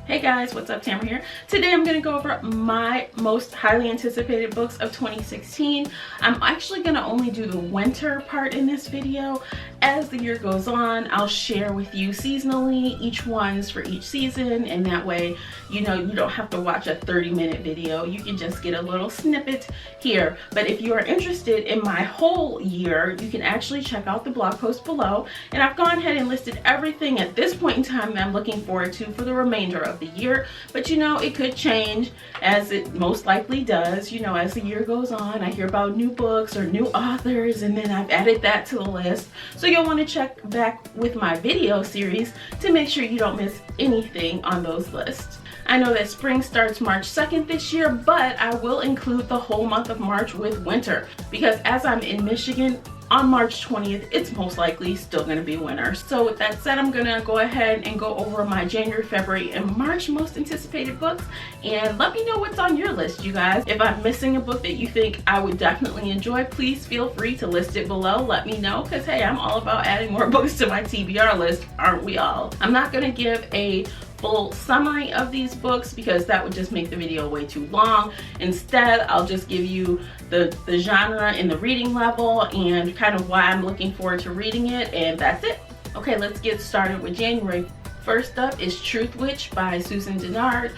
Hey guys, what's up? Tamara here. Today I'm going to go over my most highly anticipated books of 2016. I'm actually going to only do the winter part in this video. As the year goes on, I'll share with you seasonally each ones for each season, and that way you don't have to watch a 30-minute video. You can just get a little snippet here. But if you are interested in my whole year, you can actually check out the blog post below, and I've gone ahead and listed everything at this point in time that I'm looking forward to for the remainder of the year. But it could change, as it most likely does. As the year goes on, I hear about new books or new authors, and then I've added that to the list. So you'll want to check back with my video series to make sure you don't miss anything on those lists. I know that spring starts March 2nd this year, but I will include the whole month of March with winter, because as I'm in Michigan, on March 20th, it's most likely still going to be winter. So with that said, I'm going to go ahead and go over my January, February, and March most anticipated books, and let me know what's on your list, you guys. If I'm missing a book that you think I would definitely enjoy, please feel free to list it below. Let me know, because hey, I'm all about adding more books to my TBR list, aren't we all? I'm not going to give a full summary of these books because that would just make the video way too long. Instead, I'll just give you the genre and the reading level and kind of why I'm looking forward to reading it, and that's it. Okay, let's get started with January. First up is Truth Witch by Susan Dennard.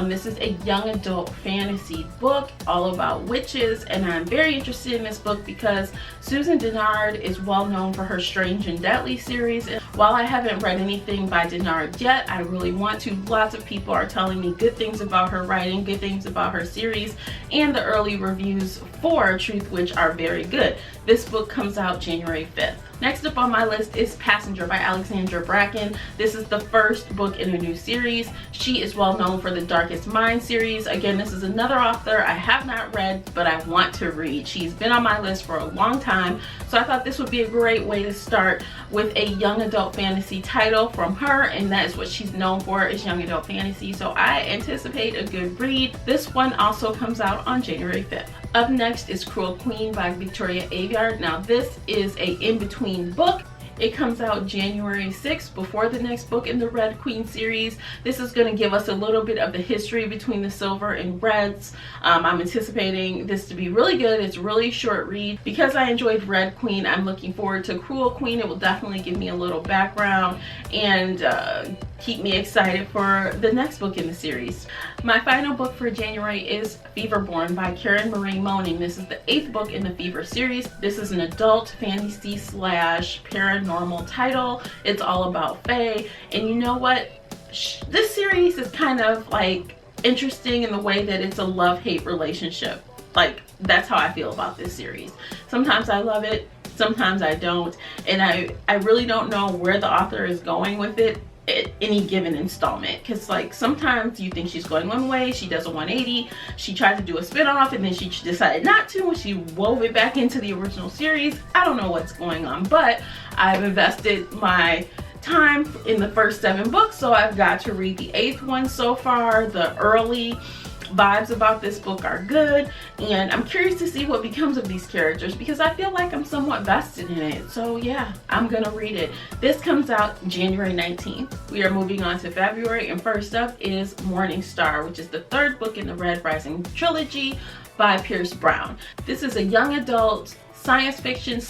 This is a young adult fantasy book all about witches, and I'm very interested in this book because Susan Dennard is well known for her Strange and Deadly series. And while I haven't read anything by Dennard yet, I really want to. Lots of people are telling me good things about her writing, good things about her series, and the early reviews for Truth Witch are very good. This book comes out January 5th. Next up on my list is Passenger by Alexandra Bracken. This is the first book in a new series. She is well known for the Darkest Mind series. Again, this is another author I have not read, but I want to read. She's been on my list for a long time, so I thought this would be a great way to start with a young adult fantasy title from her, and that is what she's known for, is young adult fantasy. So I anticipate a good read. This one also comes out on January 5th. Up next is Cruel Queen by Victoria Aveyard. Now this is a in-between book. It comes out January 6th, before the next book in the Red Queen series. This is going to give us a little bit of the history between the Silver and Reds. I'm anticipating this to be really good. It's a really short read. Because I enjoyed Red Queen, I'm looking forward to Cruel Queen. It will definitely give me a little background and keep me excited for the next book in the series. My final book for January is Beaverborne by Karen Marie Moning. This is the 8th book in the Fever series. This is an adult fantasy / paranormal title. It's all about fae, and you know what? This series is kind of like interesting in the way that it's a love-hate relationship. Like, that's how I feel about this series. Sometimes I love it, sometimes I don't, and I really don't know where the author is going with it at any given installment, because like sometimes you think she's going one way, she does a 180, she tried to do a spin-off and then she decided not to, and she wove it back into the original series. I don't know what's going on, but I've invested my time in the first 7 books, so I've got to read the 8th one so far. The early vibes about this book are good, and I'm curious to see what becomes of these characters because I feel like I'm somewhat vested in it. So yeah, I'm gonna read it. This comes out January 19th. We are moving on to February, and first up is Morningstar, which is the 3rd book in the Red Rising trilogy by Pierce Brown. This is a young adult science fiction /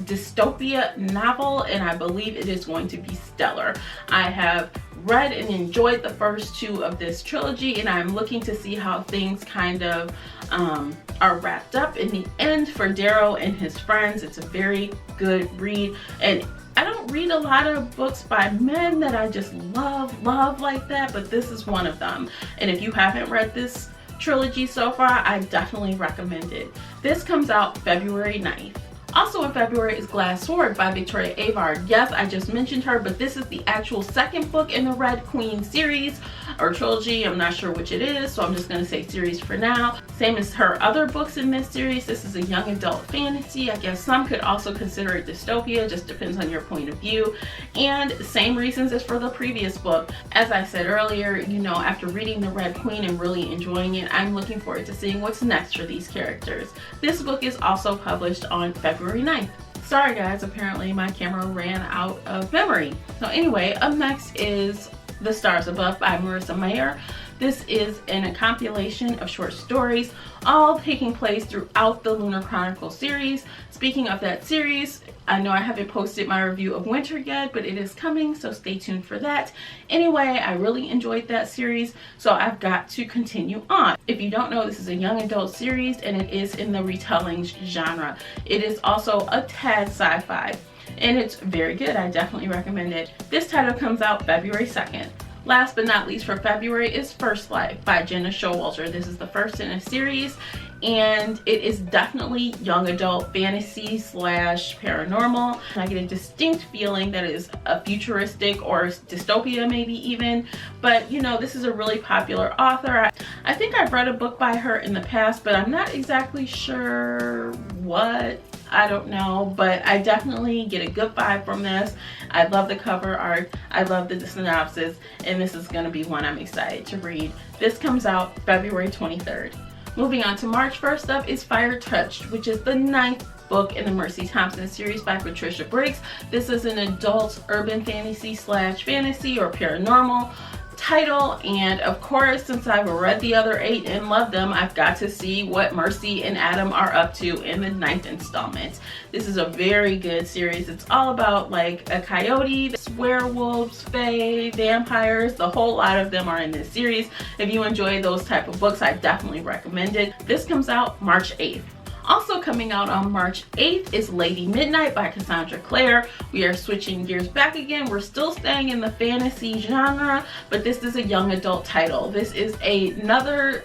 dystopia novel, and I believe it is going to be stellar. I have read and enjoyed the first 2 of this trilogy, and I'm looking to see how things kind of are wrapped up in the end for Darrow and his friends. It's a very good read, and I don't read a lot of books by men that I just love like that, but this is one of them. And if you haven't read this trilogy so far, I definitely recommend it. This comes out February 9th. Also in February is Glass Sword by Victoria Aveyard. Yes, I just mentioned her, but this is the actual 2nd book in the Red Queen series or trilogy. I'm not sure which it is, so I'm just going to say series for now. Same as her other books in this series. This is a young adult fantasy. I guess some could also consider it dystopia, just depends on your point of view. And same reasons as for the previous book. As I said earlier, after reading the Red Queen and really enjoying it, I'm looking forward to seeing what's next for these characters. This book is also published on February 9th. Sorry guys, apparently my camera ran out of memory. So anyway, up next is The Stars Above by Marissa Mayer. This is a compilation of short stories, all taking place throughout the Lunar Chronicle series. Speaking of that series, I know I haven't posted my review of Winter yet, but it is coming, so stay tuned for that. Anyway, I really enjoyed that series, so I've got to continue on. If you don't know, this is a young adult series, and it is in the retelling genre. It is also a tad sci-fi, and it's very good. I definitely recommend it. This title comes out February 2nd. Last but not least for February is First Life by Jenna Showalter. This is the first in a series, and it is definitely young adult fantasy slash paranormal. I get a distinct feeling that it is a futuristic or dystopia maybe even, but you know, this is a really popular author. I think I've read a book by her in the past, but I'm not exactly sure what. I don't know, but I definitely get a good vibe from this. I love the cover art, I love the synopsis, and this is going to be one I'm excited to read. This comes out February 23rd. Moving on to March, first up is Fire Touched, which is the 9th book in the Mercy Thompson series by Patricia Briggs. This is an adult urban fantasy slash fantasy or paranormal title, and of course, since I've read the other 8 and loved them, I've got to see what Mercy and Adam are up to in the 9th installment. This is a very good series. It's all about like a coyote, werewolves, fae, vampires, the whole lot of them are in this series. If you enjoy those type of books, I definitely recommend it. This comes out March 8th. Also coming out on March 8th is Lady Midnight by Cassandra Clare. We are switching gears back again. We're still staying in the fantasy genre, but this is a young adult title. This is another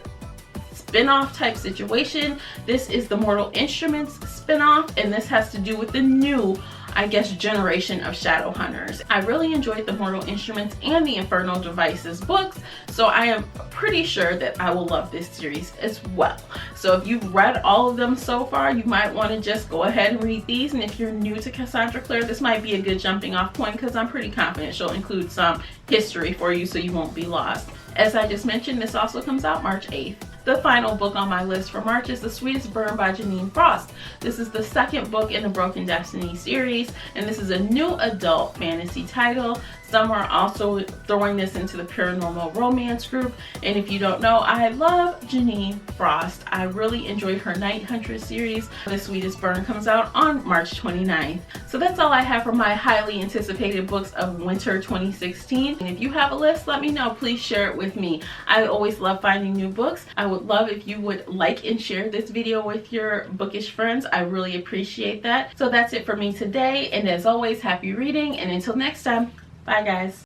spin-off type situation. This is the Mortal Instruments spin-off, and this has to do with the new, I guess, generation of shadow hunters. I really enjoyed the Mortal Instruments and the Infernal Devices books, so I am pretty sure that I will love this series as well. So if you've read all of them so far, you might want to just go ahead and read these, and if you're new to Cassandra Clare, this might be a good jumping off point because I'm pretty confident she'll include some history for you so you won't be lost. As I just mentioned, this also comes out March 8th. The final book on my list for March is The Sweetest Burn by Janine Frost. This is the 2nd book in the Broken Destiny series, and this is a new adult fantasy title. Some are also throwing this into the paranormal romance group, and if you don't know, I love Janine Frost. I really enjoyed her Night Huntress series. The Sweetest Burn comes out on March 29th. So that's all I have for my highly anticipated books of winter 2016. And if you have a list, let me know. Please share it with me. I always love finding new books. I would love if you would like and share this video with your bookish friends. I really appreciate that. So that's it for me today, and as always, happy reading, and until next time, bye guys.